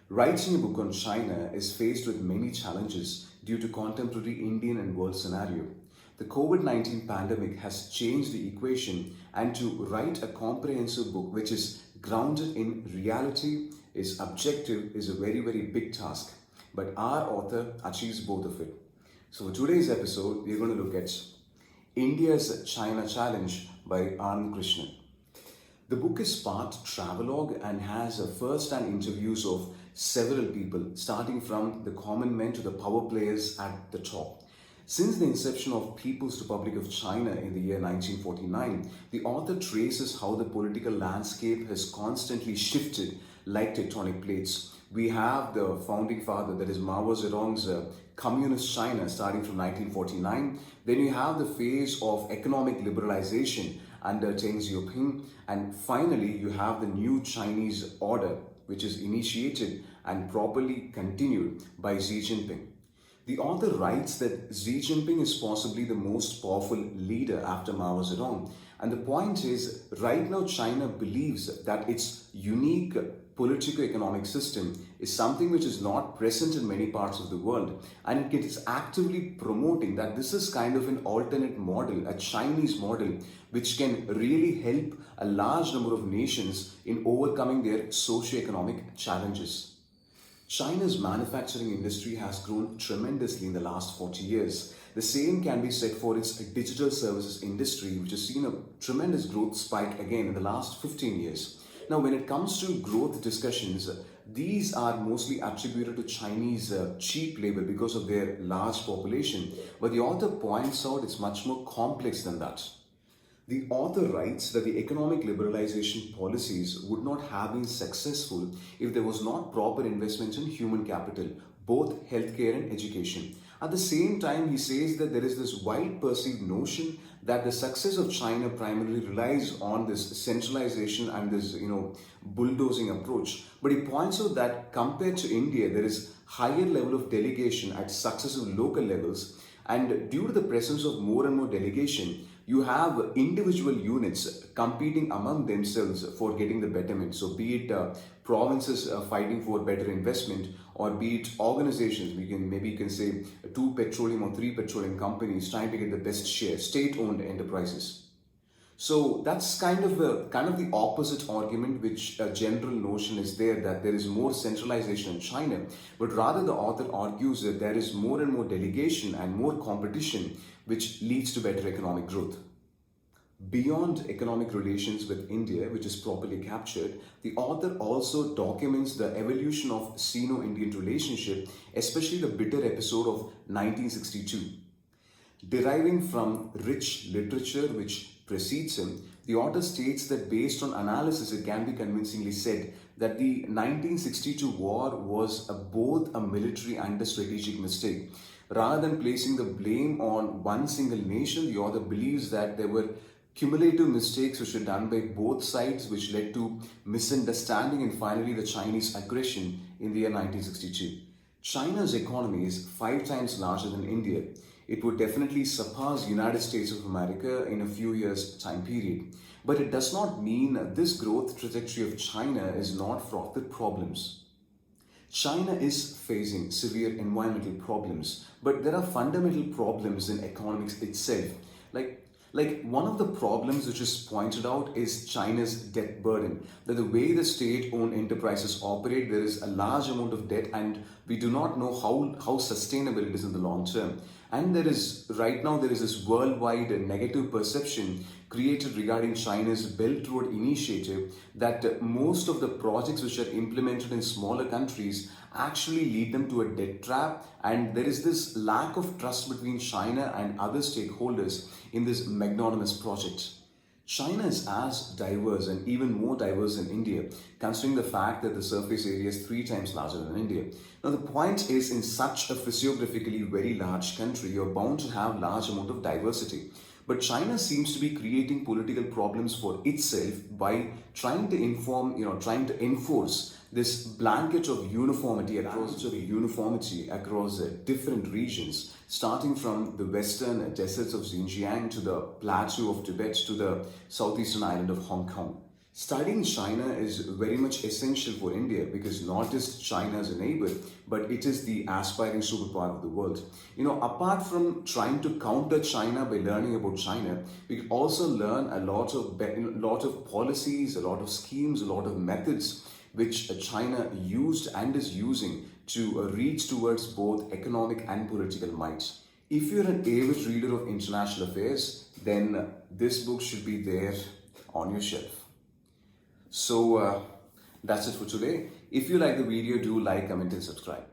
Writing a book on China is faced with many challenges due to contemporary Indian and world scenario. The COVID-19 pandemic has changed the equation, and to write a comprehensive book which is grounded in reality, is objective, is a very big task. But our author achieves both of it. So for today's episode, we're going to look at India's China Challenge by Ananth Krishnan. The book is part travelogue and has first-hand interviews of several people, starting from the common men to the power players at the top. Since the inception of People's Republic of China in the year 1949, the author traces how the political landscape has constantly shifted like tectonic plates. We have the founding father, that is Mao Zedong's communist China starting from 1949. Then you have the phase of economic liberalization under Deng Xiaoping, and finally you have the new Chinese order, which is initiated and properly continued by Xi Jinping. The author writes that Xi Jinping is possibly the most powerful leader after Mao Zedong. And the point is, right now China believes that its unique politico-economic system is something which is not present in many parts of the world. And it is actively promoting that this is kind of an alternate model, a Chinese model, which can really help a large number of nations in overcoming their socio-economic challenges. China's manufacturing industry has grown tremendously in the last 40 years. The same can be said for its digital services industry, which has seen a tremendous growth spike again in the last 15 years. Now, when it comes to growth discussions, these are mostly attributed to Chinese cheap labor because of their large population. But the author points out it's much more complex than that. The author writes that the economic liberalization policies would not have been successful if there was not proper investment in human capital, both healthcare and education. At the same time, he says that there is this wide perceived notion that the success of China primarily relies on this centralization and this, bulldozing approach. But he points out that compared to India, there is higher level of delegation at successive local levels, and due to the presence of more and more delegation, you have individual units competing among themselves for getting the betterment. So be it provinces fighting for better investment, or be it organizations, maybe you can say 2 petroleum or 3 petroleum companies trying to get the best share, state-owned enterprises. So that's kind of the opposite argument, which a general notion is there that there is more centralization in China, but rather the author argues that there is more and more delegation and more competition, which leads to better economic growth. Beyond economic relations with India, which is properly captured, the author also documents the evolution of Sino-Indian relationship, especially the bitter episode of 1962. Deriving from rich literature which precedes him, the author states that based on analysis, it can be convincingly said that the 1962 war was both a military and a strategic mistake. Rather than placing the blame on one single nation, the author believes that there were cumulative mistakes which were done by both sides, which led to misunderstanding and finally the Chinese aggression in the year 1962. China's economy is 5 times larger than India. It would definitely surpass United States of America in a few years' time period. But it does not mean this growth trajectory of China is not fraught with problems. China is facing severe environmental problems, but there are fundamental problems in economics itself. Like one of the problems which is pointed out is China's debt burden. That the way the state-owned enterprises operate, there is a large amount of debt, and we do not know how sustainable it is in the long term. And right now there is this worldwide negative perception created regarding China's Belt Road Initiative that most of the projects which are implemented in smaller countries actually lead them to a debt trap, and there is this lack of trust between China and other stakeholders in this magnanimous project. China is as diverse and even more diverse than India, considering the fact that the surface area is 3 times larger than India. Now the point is, in such a physiographically very large country, you're bound to have large amount of diversity. But China seems to be creating political problems for itself by trying to enforce this blanket of uniformity across different regions, starting from the western deserts of Xinjiang to the plateau of Tibet to the southeastern island of Hong Kong. Studying China is very much essential for India because not just China as a neighbor, but it is the aspiring superpower of the world. Apart from trying to counter China by learning about China, we can also learn a lot of policies, a lot of schemes, a lot of methods which China used and is using to reach towards both economic and political might. If you're an avid reader of international affairs, then this book should be there on your shelf. So that's it for today. If you like the video, do like, comment and subscribe.